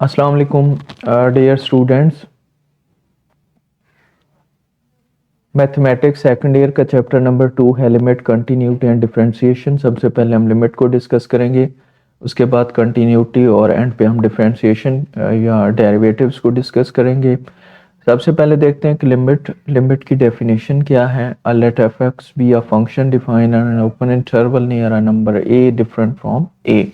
अस्सलाम वालेकुम dear students. Mathematics second year का चैप्टर नंबर 2 है लिमिट, कंटिन्यूटी एंड डिफरेंशिएशन। सबसे पहले हम लिमिट को डिस्कस करेंगे, उसके बाद कंटिन्यूटी और एंड पे हम डिफरेंशिएशन या डेरिवेटिव्स को डिस्कस करेंगे। सबसे पहले देखते हैं कि लिमिट की डेफिनेशन क्या है। Let f x be a function define an open interval near a number a different from a.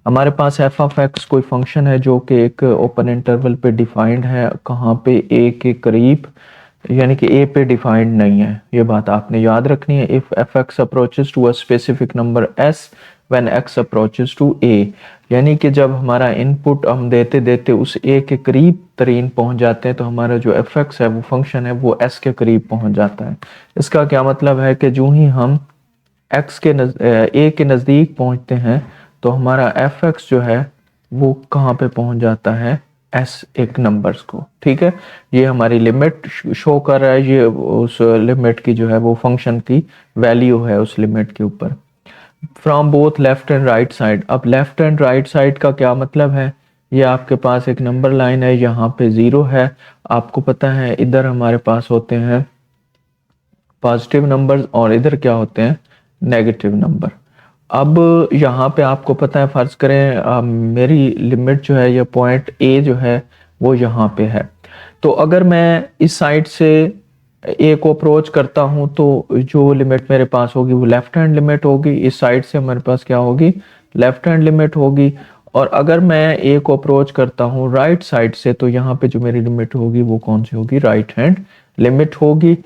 हमारे पास एफ ऑफ एक्स कोई फंक्शन है जो कि एक ओपन इंटरवल पे डिफाइंड है, कहाँ पे ए के करीब, यानी कि ए पे डिफाइंड नहीं है। ये बात आपने याद रखनी है। If f x approaches to a specific number s when x approaches to a, यानी कि जब हमारा इनपुट हम देते देते उस ए के करीब तरीन पहुंच जाते हैं तो हमारा जो एफ एक्स है वो फंक्शन है वो एस के करीब पहुंच जाता है। इसका क्या मतलब है कि जो ही हम एक्स के ए के नज़दीक पहुंचते हैं तो हमारा एफ एक्स जो है वो कहाँ पे पहुंच जाता है, एस एक नंबर्स को। ठीक है, ये हमारी लिमिट शो कर रहा है, ये उस लिमिट की जो है वो फंक्शन की वैल्यू है उस लिमिट के ऊपर। From both left and right side. अब लेफ्ट एंड राइट साइड का क्या मतलब है, ये आपके पास एक नंबर लाइन है, यहाँ पे 0 है। आपको पता है इधर हमारे पास होते हैं पॉजिटिव नंबर्स और इधर क्या होते हैं, नेगेटिव नंबर। अब यहाँ पे आपको पता है, फर्ज करें मेरी लिमिट जो है, ये पॉइंट ए जो है वो यहाँ पे है। तो अगर मैं इस साइड से ए को अप्रोच करता हूँ तो जो लिमिट मेरे पास होगी वो लेफ्ट हैंड लिमिट होगी। इस साइड से हमारे पास क्या होगी, लेफ्ट हैंड लिमिट होगी। और अगर मैं ए को अप्रोच करता हूँ राइट साइड से तो यहाँ पे जो मेरी लिमिट होगी वो कौन सी होगी, राइट हैंड लिमिट होगी।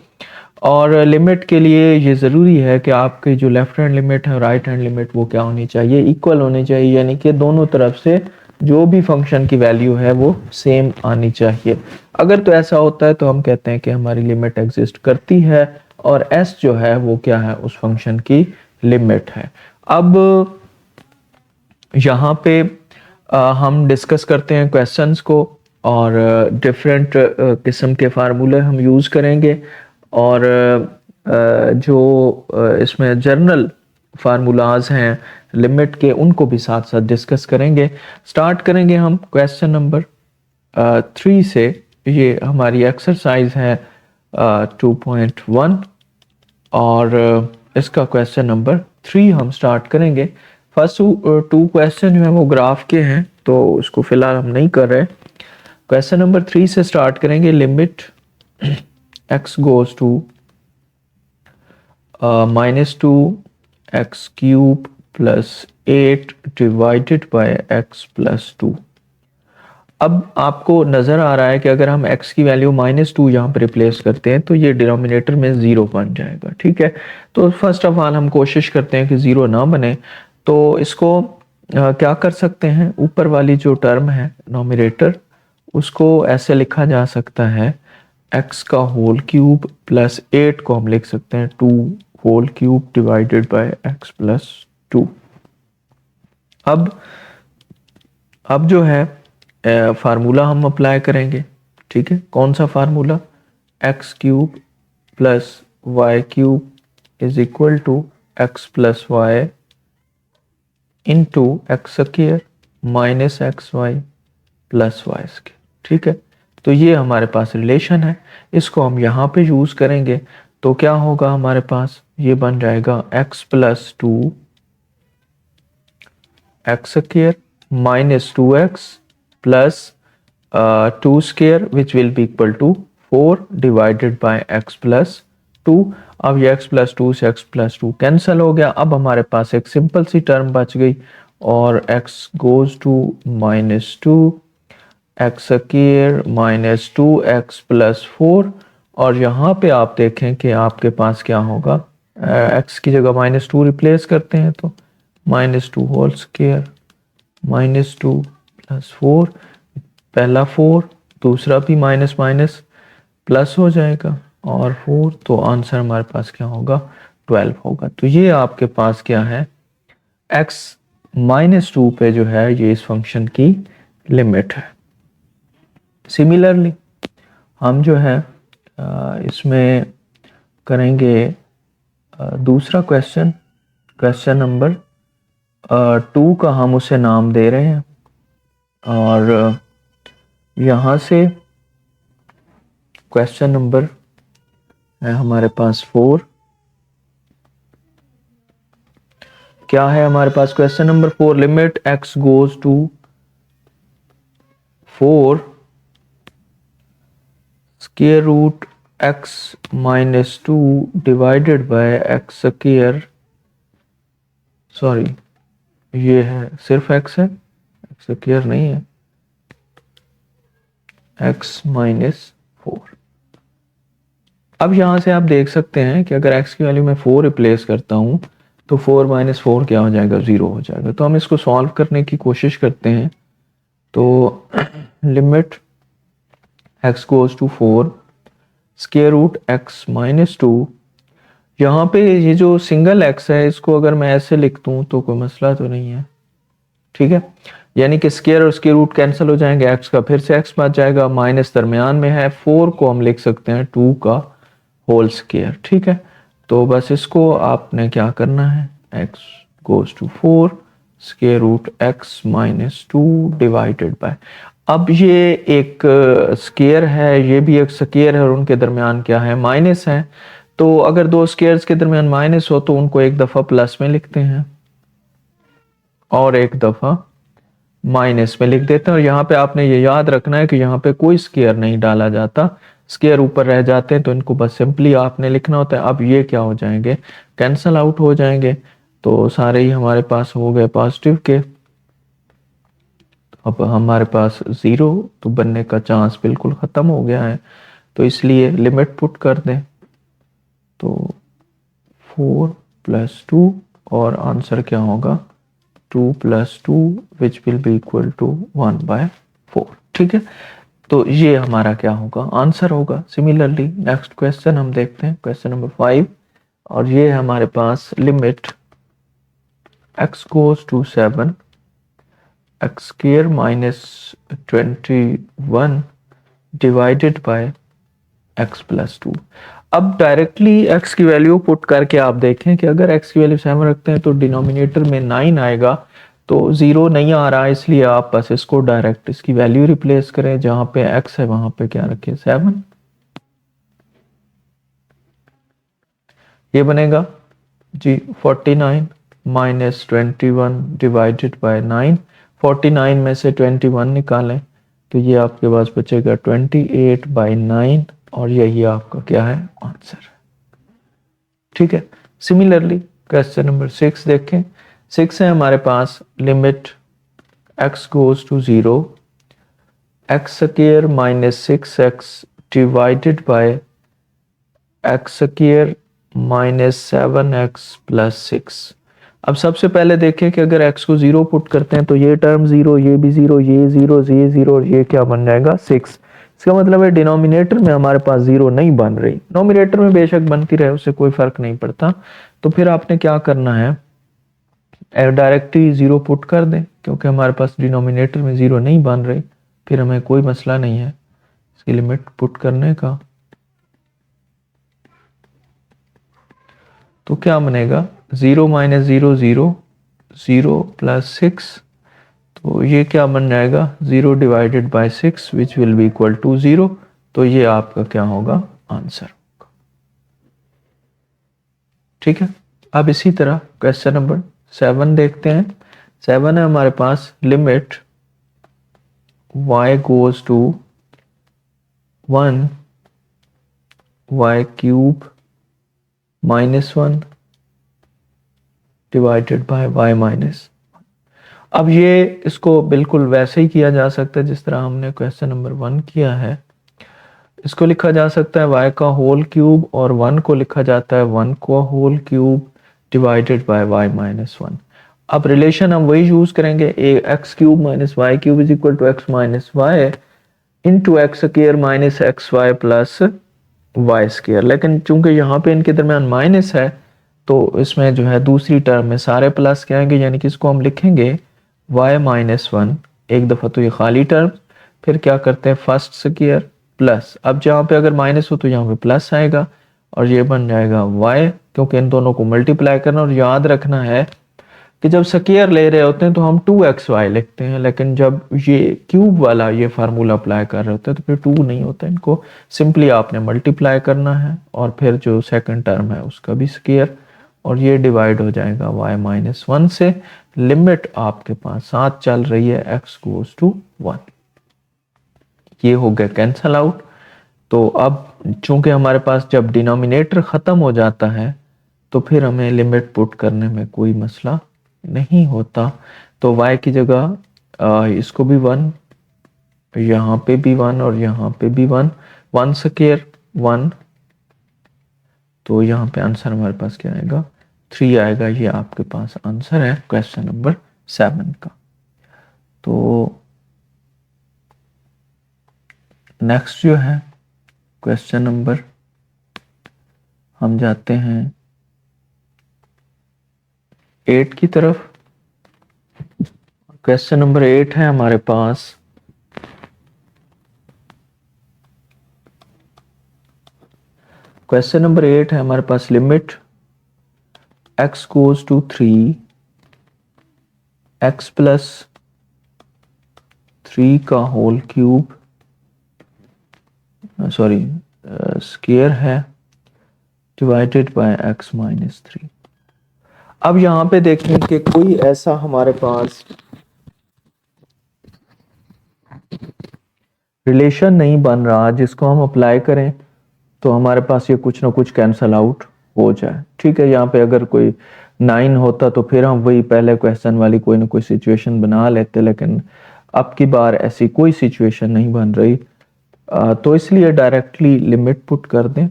और लिमिट के लिए ये ज़रूरी है कि आपकी जो लेफ्ट हैंड लिमिट है राइट हैंड लिमिट वो क्या होनी चाहिए, इक्वल होनी चाहिए, यानी कि दोनों तरफ से जो भी फंक्शन की वैल्यू है वो सेम आनी चाहिए। अगर तो ऐसा होता है तो हम कहते हैं कि हमारी लिमिट एग्जिस्ट करती है और एस जो है वो क्या है, उस फंक्शन की लिमिट है। अब यहाँ पे हम डिस्कस करते हैं क्वेश्चंस को और डिफरेंट किस्म के फार्मूले हम यूज़ करेंगे और जो इसमें जनरल फार्मूलाज हैं लिमिट के उनको भी साथ साथ डिस्कस करेंगे। स्टार्ट करेंगे हम क्वेश्चन नंबर 3 से। ये हमारी एक्सरसाइज है 2.1 और इसका क्वेश्चन नंबर 3 हम स्टार्ट करेंगे। फर्स्ट टू क्वेश्चन जो है वो ग्राफ के हैं तो उसको फिलहाल हम नहीं कर रहे। क्वेश्चन नंबर 3 से स्टार्ट करेंगे। Limit x goes to -2 x cube plus 8 divided by x plus 2। अब आपको नज़र आ रहा है कि अगर हम x की वैल्यू -2 यहाँ पर रिप्लेस करते हैं तो ये डिनोमिनेटर में 0 बन जाएगा। ठीक है, तो फर्स्ट ऑफ ऑल हम कोशिश करते हैं कि 0 ना बने। तो इसको क्या कर सकते हैं, ऊपर वाली जो टर्म है नोमिनेटर उसको ऐसे लिखा जा सकता है x का होल क्यूब प्लस 8 को हम लिख सकते हैं 2 whole cube divided by x plus 2। अब जो है फार्मूला हम अप्लाई करेंगे। ठीक है, कौन सा formula, x cube plus y cube is equal to x plus y into x square minus x y plus y square. ठीक है, तो ये हमारे पास रिलेशन है, इसको हम यहाँ पे यूज करेंगे तो क्या होगा हमारे पास, ये बन जाएगा x plus 2 x square minus 2x plus 2 square which will be equal to 4 divided by x plus 2। अब ये x प्लस 2 से x प्लस 2 कैंसिल हो गया। अब हमारे पास एक सिंपल सी टर्म बच गई और x goes to -2 x square minus 2x plus 4। और यहाँ पे आप देखें कि आपके पास क्या होगा, x की जगह -2 रिप्लेस करते हैं तो -2 होल स्क्वायर -2 प्लस 4, पहला 4 दूसरा भी माइनस माइनस प्लस हो जाएगा और 4, तो आंसर हमारे पास क्या होगा, 12 होगा। तो ये आपके पास क्या है, x -2 पे जो है ये इस फंक्शन की लिमिट है। सिमिलरली हम जो है इसमें करेंगे दूसरा क्वेश्चन, क्वेश्चन नंबर 2 का हम उसे नाम दे रहे हैं और यहाँ से क्वेश्चन नंबर है हमारे पास 4। क्या है हमारे पास question number 4? Limit x goes to 4 square root x minus 2 divided by x square, sorry ये है सिर्फ x है, x स्क्वायर नहीं है, x माइनस 4। अब यहां से आप देख सकते हैं कि अगर x की वैल्यू में 4 रिप्लेस करता हूं तो 4 माइनस 4 क्या हो जाएगा? 0 हो जाएगा। तो हम इसको सॉल्व करने की कोशिश करते हैं। तो limit x goes to 4 square root x minus 2, यहाँ पे ये जो सिंगल x है इसको अगर मैं ऐसे लिख दूं तो कोई मसला तो नहीं है, ठीक है। यानी कि स्क्वायर और स्क्वायर रूट कैंसिल हो जाएंगे, x का फिर से x बच जाएगा, माइनस दरमियान में है, 4 को हम लिख सकते हैं 2 का होल स्क्वायर, ठीक है। तो बस इसको आपने क्या करना है, x goes to 4 square root x minus 2 divided by, अब ये एक स्क्वायर है, ये भी एक स्क्वायर है और उनके दरमियान क्या है? माइनस है। तो अगर दो स्क्वायर्स के दरमियान माइनस हो तो उनको एक दफा प्लस में लिखते हैं और एक दफा माइनस में लिख देते हैं। और यहाँ पे आपने ये याद रखना है कि यहाँ पे कोई स्क्वायर नहीं डाला जाता, स्क्वायर ऊपर रह जाते हैं तो इनको बस सिंपली आपने लिखना होता है। अब ये क्या हो जाएंगे? कैंसल आउट हो जाएंगे। तो सारे ही हमारे पास हो गए पॉजिटिव के। अब हमारे पास 0 तो बनने का चांस बिल्कुल ख़त्म हो गया है, तो इसलिए लिमिट पुट कर दें। तो 4 प्लस 2 और आंसर क्या होगा? 2 plus 2 which will be equal to 1/4, ठीक है। तो ये हमारा क्या होगा? आंसर होगा। सिमिलरली नेक्स्ट क्वेश्चन हम देखते हैं, क्वेश्चन नंबर 5, और ये है हमारे पास limit x goes to 7 x square minus 21 divided by x plus 2। अब डायरेक्टली x की वैल्यू पुट करके आप देखें कि अगर x की वैल्यू 7 रखते हैं तो डिनोमिनेटर में 9 आएगा, तो 0 नहीं आ रहा है, इसलिए आप बस इसको डायरेक्ट इसकी वैल्यू रिप्लेस करें, जहां पे x है वहां पे क्या रखें? 7। ये बनेगा जी 49 माइनस 21 डिवाइडेड बाय 9। 49 में से 21 निकालें तो ये आपके पास बचेगा 28/9 और यही आपका क्या है? आंसर, ठीक है। सिमिलरली क्वेश्चन नंबर 6 देखें। 6 है हमारे पास limit x goes to 0 x square minus 6x divided by x square minus 7x plus 6। अब सबसे पहले देखें कि अगर x को 0 पुट करते हैं तो ये टर्म 0, ये भी 0, ये 0, ये 0 और ये क्या बन जाएगा? 6। इसका मतलब है डिनोमिनेटर में हमारे पास 0 नहीं बन रही, नोमिनेटर में बेशक बनती रहे, उससे कोई फर्क नहीं पड़ता। तो फिर आपने क्या करना है, डायरेक्टली 0 पुट कर दें, क्योंकि हमारे पास डिनोमिनेटर में 0 नहीं बन रही, फिर हमें कोई मसला नहीं है इसकी लिमिट पुट करने का। तो क्या बनेगा? 0 माइनस 0 0, 0 प्लस 6, तो ये क्या बन जाएगा? 0 divided by 6 which will be equal to 0। तो ये आपका क्या होगा? आंसर होगा, ठीक है। अब इसी तरह क्वेश्चन नंबर 7 देखते हैं। 7 है हमारे पास limit y goes to 1 y cube minus 1 divided by y minus. अब ये इसको बिल्कुल वैसे ही किया जा सकता है जिस तरह हमने क्वेश्चन नंबर 1 किया है। इसको लिखा जा सकता है y का होल क्यूब और 1 को लिखा जाता है 1 को whole cube divided by y minus 1। अब रिलेशन हम वही यूज करेंगे, x cube minus y cube is equal to x minus y into x square minus x y plus y square. लेकिन चूंकि यहाँ पे इनके दरमियान माइनस है तो इसमें जो है दूसरी टर्म में सारे प्लस क्या आएंगे, यानी कि इसको हम लिखेंगे y माइनस 1। एक दफ़ा तो ये खाली टर्म, फिर क्या करते हैं फर्स्ट स्क्वायर प्लस, अब जहाँ पे अगर माइनस हो तो यहाँ पे प्लस आएगा और ये बन जाएगा y, क्योंकि इन दोनों को मल्टीप्लाई करना। और याद रखना है कि जब स्क्वायर ले रहे होते हैं तो हम 2xy लिखते हैं, लेकिन जब ये क्यूब वाला ये फार्मूला अप्लाई कर रहे होते हैं तो फिर 2 नहीं होता, इनको सिंपली आपने मल्टीप्लाई करना है और फिर जो सेकंड टर्म है उसका भी स्क्वायर, और ये डिवाइड हो जाएगा y-1 से। लिमिट आपके पास साथ चल रही है x गोज टू 1, ये हो गया कैंसल आउट। तो अब चूंकि हमारे पास जब डिनोमिनेटर ख़त्म हो जाता है तो फिर हमें लिमिट पुट करने में कोई मसला नहीं होता। तो y की जगह इसको भी 1, यहाँ पे भी 1 और यहाँ पे भी 1, 1 स्क्वायर 1, तो यहाँ पे आंसर हमारे पास क्या आएगा 3 आएगा। ये आपके पास आंसर है क्वेश्चन नंबर 7 का। तो नेक्स्ट जो है क्वेश्चन नंबर, हम जाते हैं 8 की तरफ। क्वेश्चन नंबर 8 है हमारे पास, क्वेश्चन नंबर 8 है हमारे पास limit x goes to 3, x plus 3 का होल क्यूब, सॉरी स्क्वायर है, डिवाइडेड बाय x माइनस 3। अब यहां पे देखें कि कोई ऐसा हमारे पास रिलेशन नहीं बन रहा जिसको हम अप्लाई करें तो हमारे पास ये कुछ ना कुछ कैंसल आउट हो जाए। ठीक है, यहाँ पे अगर कोई 9 होता तो फिर हम वही पहले क्वेश्चन वाली कोई ना कोई सिचुएशन बना लेते, लेकिन अब की बार ऐसी कोई सिचुएशन नहीं बन रही, तो इसलिए डायरेक्टली लिमिट पुट कर दें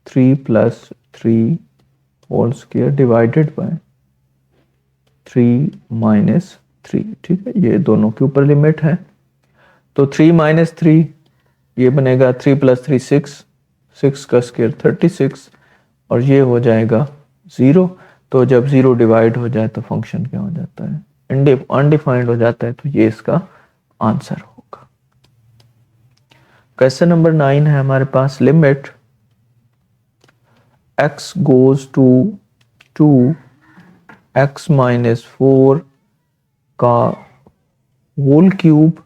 3 plus 3 whole square divided by 3 minus 3। ठीक है, ये दोनों के ऊपर लिमिट है। तो 3 माइनस 3 ये बनेगा 3 प्लस 3 6, 6 का स्क्वायर 36, और ये हो जाएगा 0। तो जब 0 डिवाइड हो जाए तो फंक्शन क्या हो जाता है, अनडिफाइंड हो जाता है, तो ये इसका आंसर होगा। क्वेश्चन नंबर 9 है हमारे पास, limit x goes to 2x minus 4 का whole cube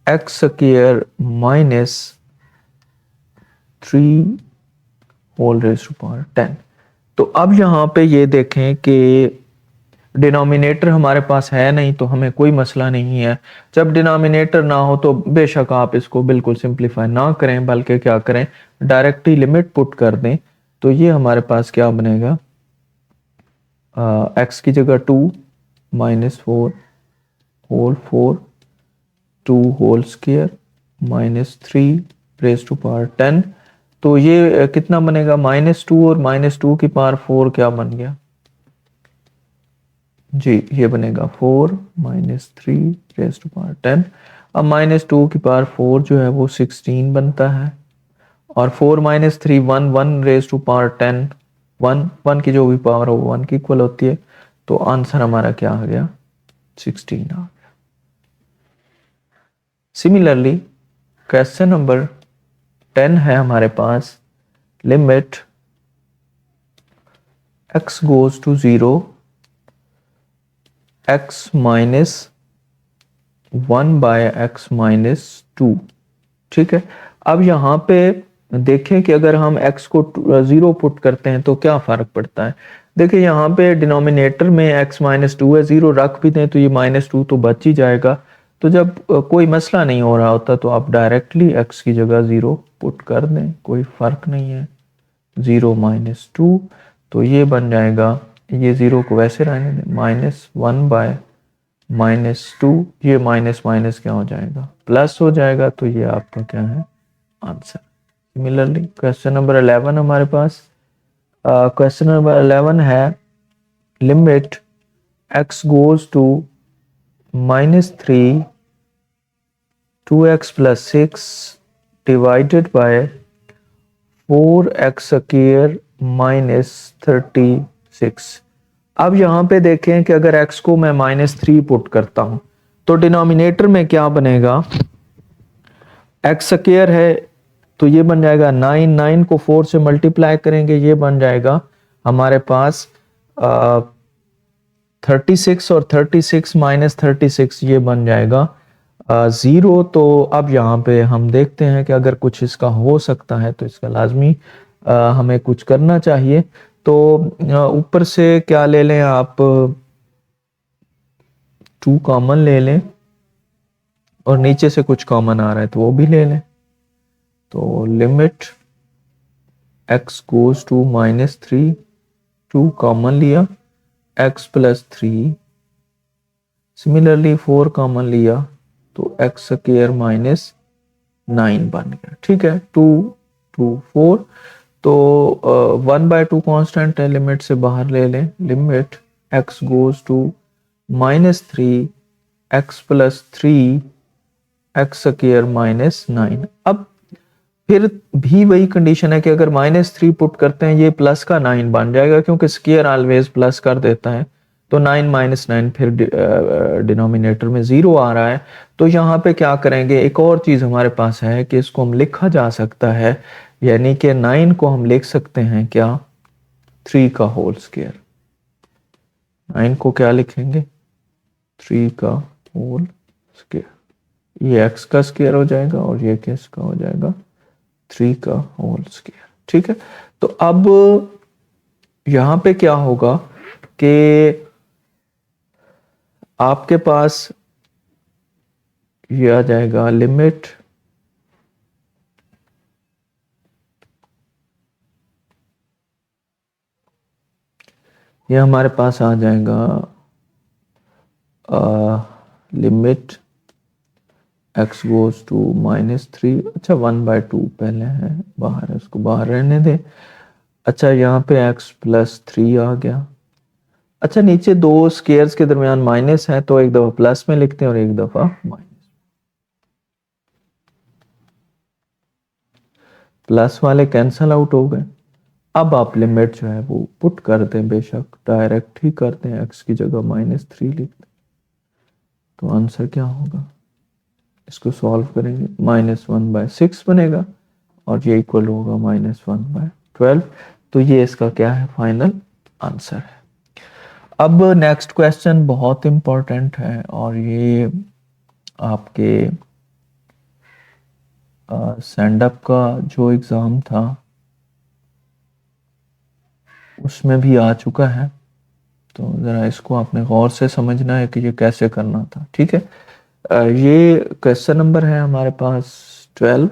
x square minus 3 whole raise to power 10। तो अब यहाँ पे ये देखें कि डिनोमिनेटर हमारे पास है नहीं तो हमें कोई मसला नहीं है। जब डिनोमिनेटर ना हो तो बेशक आप इसको बिल्कुल सिंप्लीफाई ना करें, बल्कि क्या करें डायरेक्टली लिमिट पुट कर दें। तो ये हमारे पास क्या बनेगा, x की जगह 2 minus 4 whole 4, 2 whole square minus 3 raise to power 10। तो ये कितना बनेगा, -2 और -2 की पावर 4 क्या बन गया जी, ये बनेगा 4 माइनस 3 रेज़ टू पावर 10। अब -2 की पावर 4 जो है वो 16 बनता है, और 4 माइनस 3 1, 1 रेज़ टू पावर 10, 1 की जो भी पावर हो 1 की इक्वल होती है। तो आंसर हमारा क्या आ गया 16 आ गया। सिमिलरली क्वेश्चन नंबर 10 है हमारे पास, limit x goes to 0, x minus 1 by x minus 2। ठीक है, अब यहाँ पे देखें कि अगर हम x को 0 पुट करते हैं तो क्या फ़र्क पड़ता है। देखिए यहाँ पे डिनोमिनेटर में x माइनस 2 है, 0 रख भी दें तो ये -2 तो बच ही जाएगा। तो जब कोई मसला नहीं हो रहा होता तो आप डायरेक्टली x की जगह 0 पुट कर दें, कोई फ़र्क नहीं है। 0 माइनस 2, तो ये बन जाएगा, ये 0 को वैसे रहने दें, -1 बाय -2, ये माइनस माइनस क्या हो जाएगा प्लस हो जाएगा। तो ये आपका क्या है आंसर। सिमिलरली क्वेश्चन नंबर 11 हमारे पास, क्वेश्चन नंबर 11 है, limit x goes to -3 2x plus 6 divided by 4x square minus 36। अब यहाँ पे देखें कि अगर x को मैं -3 पुट करता हूं तो डिनोमिनेटर में क्या बनेगा, x स्क्वायर है तो ये बन जाएगा 9, 9 को 4 से मल्टीप्लाई करेंगे, ये बन जाएगा हमारे पास 36 और 36 माइनस 36 ये बन जाएगा 0। तो अब यहाँ पे हम देखते हैं कि अगर कुछ इसका हो सकता है तो इसका लाजमी हमें कुछ करना चाहिए। तो ऊपर से क्या ले लें आप, 2 कॉमन ले लें और नीचे से कुछ कॉमन आ रहा है तो वो भी ले लें। तो limit x goes to -3, 2 common लिया, x प्लस 3, सिमिलरली 4 कॉमन लिया तो x स्क्वायर -9 बन गया। ठीक है, 2 2 4। तो 1/2 कांस्टेंट है, लिमिट से बाहर ले लें। Limit x goes to -3, x plus 3, x square -9। अब फिर भी वही कंडीशन है कि अगर -3 पुट करते हैं ये प्लस का 9 बन जाएगा, क्योंकि स्क्वायर ऑलवेज प्लस कर देता है। तो 9 -9 फिर डिनोमिनेटर में 0 आ रहा है। तो यहाँ पे क्या करेंगे, एक और चीज हमारे पास है कि इसको हम लिखा जा सकता है, यानी कि 9 को हम लिख सकते हैं क्या, 3 का होल स्क्वायर। 9 को क्या लिखेंगे, 3 का होल स्क्वायर। ये x का स्क्वायर हो जाएगा और ये किसका हो जाएगा, 3 का होल स्क्वायर। ठीक है, तो अब यहां पे क्या होगा कि आपके पास ये आ जाएगा लिमिट ये हमारे पास आ जाएगा लिमिट x गोज टू -3। अच्छा 1/2 पहले है, बाहर है, उसको बाहर रहने दे। अच्छा यहाँ पे x प्लस 3 आ गया। अच्छा नीचे दो स्क्वायर्स के दरमियान माइनस है तो एक दफा प्लस में लिखते हैं और एक दफा माइनस। प्लस वाले कैंसल आउट हो गए। अब आप लिमिट जो है वो पुट कर दें, बेशक डायरेक्ट ही करते हैं, x की जगह -3 लिख दें। तो आंसर क्या होगा, इसको सॉल्व करेंगे, -1/6 बनेगा और ये इक्वल होगा -1/12। तो ये इसका क्या है, फाइनल आंसर है। अब नेक्स्ट क्वेश्चन बहुत इंपॉर्टेंट है और ये आपके स्टैंड अप का जो एग्जाम था उसमें भी आ चुका है। तो ज़रा इसको आपने गौर से समझना है कि ये कैसे करना था। ठीक है, ये क्वेश्चन नंबर है हमारे पास 12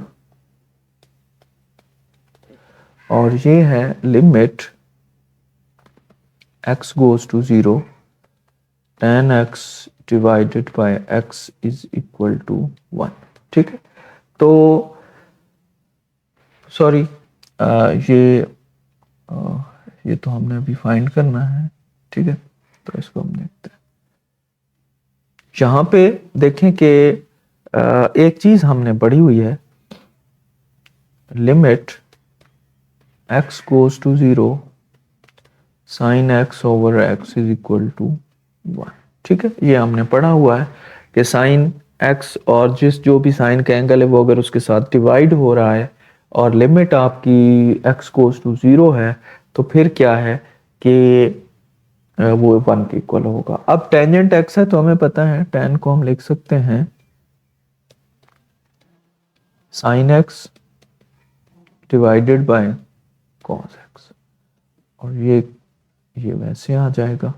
और ये है limit x goes to 0, tan x divided by x is equal to 1। ठीक है, तो सॉरी ये तो हमने अभी फाइंड करना है। ठीक है, तो इसको हम देखते हैं। यहाँ पे देखें कि एक चीज हमने पढ़ी हुई है, limit x goes to 0 sine x over x is equal to 1। ठीक है, ये हमने पढ़ा हुआ है कि साइन x और जो भी साइन का एंगल है वो अगर उसके साथ डिवाइड हो रहा है और लिमिट आपकी x गोज टू 0 है तो फिर क्या है कि वो 1 के इक्वल होगा। अब टेंजेंट x है तो हमें पता है tan को हम लिख सकते हैं sine x divided by cos x और ये वैसे आ जाएगा।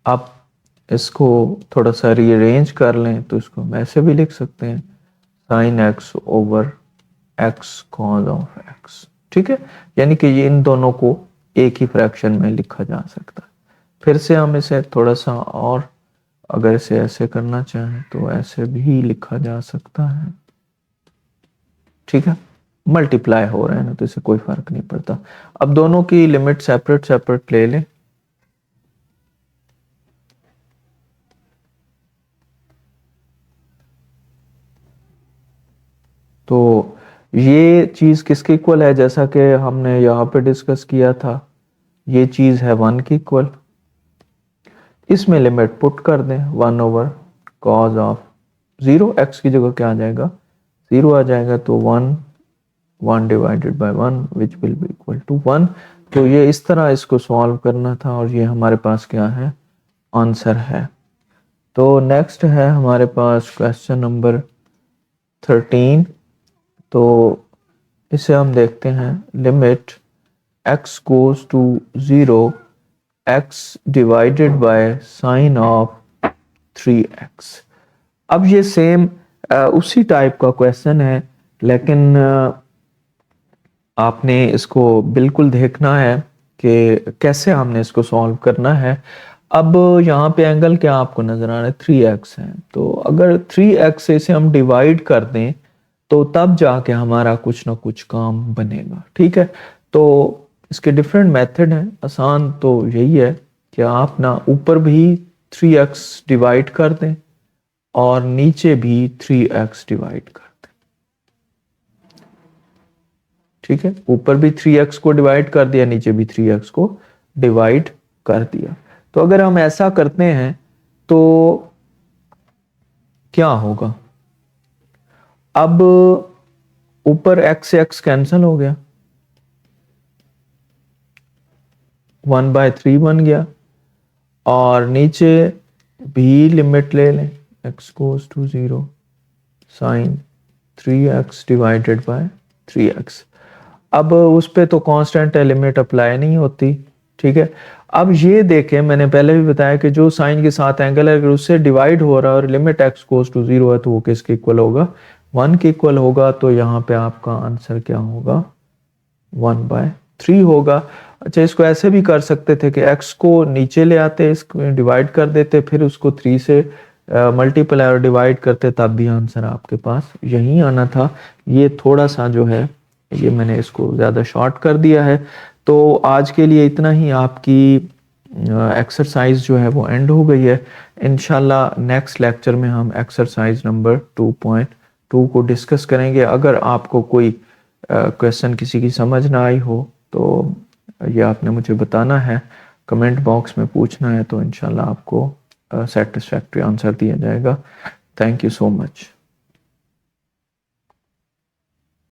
आप इसको थोड़ा सा रीअरेंज कर लें तो इसको हम ऐसे भी लिख सकते हैं sine x over x cos of x। ठीक है, यानी कि ये इन दोनों को एक ही फ्रैक्शन में लिखा जा सकता है। फिर से हम इसे थोड़ा सा और अगर इसे ऐसे करना चाहें तो ऐसे भी लिखा जा सकता है। ठीक है, मल्टीप्लाई हो रहे हैं ना तो इसे कोई फर्क नहीं पड़ता। अब दोनों की लिमिट सेपरेट सेपरेट ले लें। तो ये चीज किसके इक्वल है, जैसा कि हमने यहाँ पे डिस्कस किया था, ये चीज है 1 की इक्वल। इसमें लिमिट पुट कर दें 1 ओवर कॉज ऑफ 0, x की जगह क्या आ जाएगा, 0 आ जाएगा। तो 1 divided by 1 which will be equal to 1। तो ये इस तरह इसको सॉल्व करना था और ये हमारे पास क्या है, आंसर है। तो नेक्स्ट है हमारे पास क्वेश्चन नंबर 13। तो इसे हम देखते हैं। Limit x goes to 0 x divided by sine of 3x। अब ये सेम उसी टाइप का क्वेश्चन है, लेकिन आपने इसको बिल्कुल देखना है कि कैसे हमने इसको सॉल्व करना है। अब यहाँ पे एंगल क्या आपको नजर आ रहा है, 3x है। तो अगर 3x से इसे हम डिवाइड कर दें तो तब जाके हमारा कुछ ना कुछ काम बनेगा। ठीक है, तो इसके डिफरेंट मेथड हैं। आसान तो यही है कि आप ना ऊपर भी 3x डिवाइड कर दें और नीचे भी 3x डिवाइड कर दें। ठीक है, ऊपर भी 3x को डिवाइड कर दिया, नीचे भी 3x को डिवाइड कर दिया। तो अगर हम ऐसा करते हैं तो क्या होगा, अब ऊपर x से x कैंसिल हो गया, 1/3 बन गया, और नीचे भी लिमिट ले लें, x goes to 0 sine 3x divided by 3x। अब उस पे तो कांस्टेंट लिमिट अप्लाई नहीं होती। ठीक है, अब ये देखें, मैंने पहले भी बताया कि जो साइन के साथ एंगल है अगर उससे डिवाइड हो रहा है और लिमिट x गोज टू 0 है तो वो किसके इक्वल होगा, 1 के इक्वल होगा। तो यहाँ पे आपका आंसर क्या होगा, 1/3 होगा। अच्छा, इसको ऐसे भी कर सकते थे कि x को नीचे ले आते, इसको डिवाइड कर देते, फिर उसको 3 से मल्टीप्लाई और डिवाइड करते, तब भी आंसर आपके पास यही आना था। ये थोड़ा सा जो है ये मैंने इसको ज़्यादा शॉर्ट कर दिया है। तो आज के लिए इतना ही। आपकी एक्सरसाइज जो है वो एंड हो गई है। इंशाल्लाह नेक्स्ट लेक्चर में हम एक्सरसाइज नंबर 2.2 को डिस्कस करेंगे। अगर आपको कोई क्वेश्चन किसी की समझ ना आई हो तो ये आपने मुझे बताना है, कमेंट बॉक्स में पूछना है, तो इंशाल्लाह आपको सेटिस्फैक्ट्री आंसर दिया जाएगा। Thank you so much.